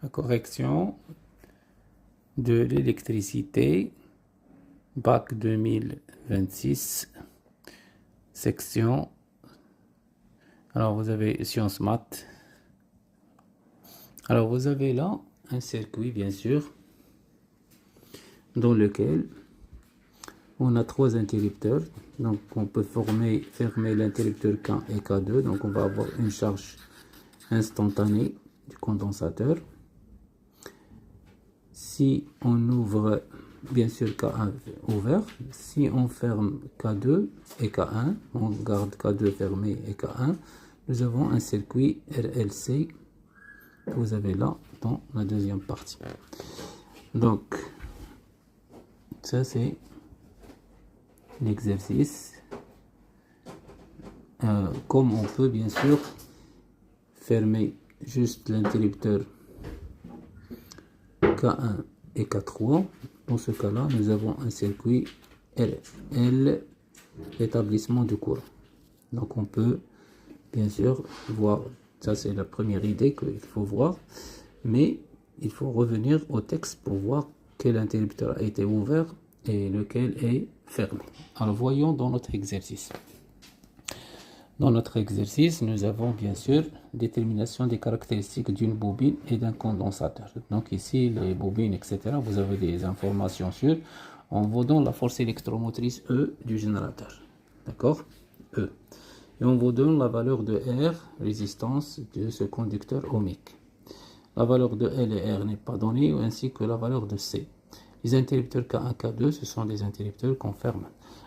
la correction de l'électricité, bac 2026, section. Alors vous avez sciences maths. Alors vous avez là un circuit bien sûr dans lequel on a trois interrupteurs. Donc on peut fermer l'interrupteur K1 et K2. Donc on va avoir une charge instantanée du condensateur. Si on ouvre bien sûr K1 ouvert, si on ferme K2 et K1, on garde K2 fermé et K1, nous avons un circuit RLC que vous avez là dans la deuxième partie. Donc ça c'est l'exercice. Comme on peut bien sûr fermer juste l'interrupteur K1 et K3, dans ce cas là nous avons un circuit RL, établissement du courant. Donc on peut bien sûr voir, ça c'est la première idée qu'il faut voir, mais il faut revenir au texte pour voir quel interrupteur a été ouvert et lequel est fermé. Alors voyons dans notre exercice. Dans notre exercice, nous avons bien sûr détermination des caractéristiques d'une bobine et d'un condensateur. Donc ici, les bobines, etc., vous avez des informations sur. On vous donne la force électromotrice E du générateur. D'accord? E. Et on vous donne la valeur de R, résistance de ce conducteur ohmique. La valeur de L et R n'est pas donnée, ainsi que la valeur de C. Les interrupteurs K1, K2, ce sont des interrupteurs qu'on ferme.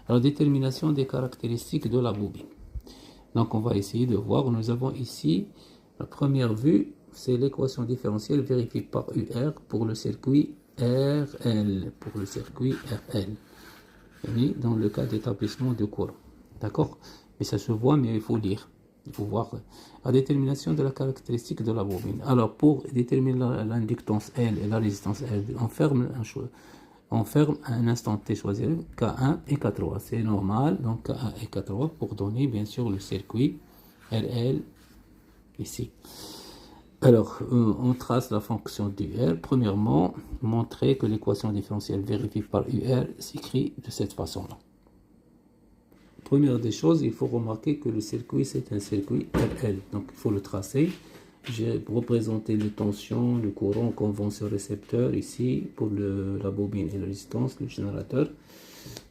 Alors, détermination des caractéristiques de la bobine. Donc, on va essayer de voir. Nous avons ici, la première vue, c'est l'équation différentielle vérifiée par UR pour le circuit RL. Pour le circuit RL. Et dans le cas d'établissement de courant. D'accord? Mais ça se voit, mais il faut lire. Il faut voir la détermination de la caractéristique de la bobine. Alors, pour déterminer l'inductance L et la résistance L, on ferme à un instant T choisi K1 et K3. C'est normal, donc K1 et K3 pour donner bien sûr le circuit RL ici. Alors, on trace la fonction d'UR. Premièrement, montrer que l'équation différentielle vérifiée par UR s'écrit de cette façon-là. Première des choses, il faut remarquer que le circuit, c'est un circuit RL. Donc, il faut le tracer. J'ai représenté les tensions, le courant qu'on vend sur le récepteur ici pour la bobine et la résistance, le générateur.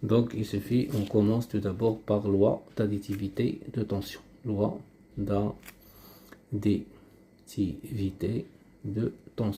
Donc, il suffit, on commence tout d'abord par loi d'additivité de tension. Loi d'additivité de tension.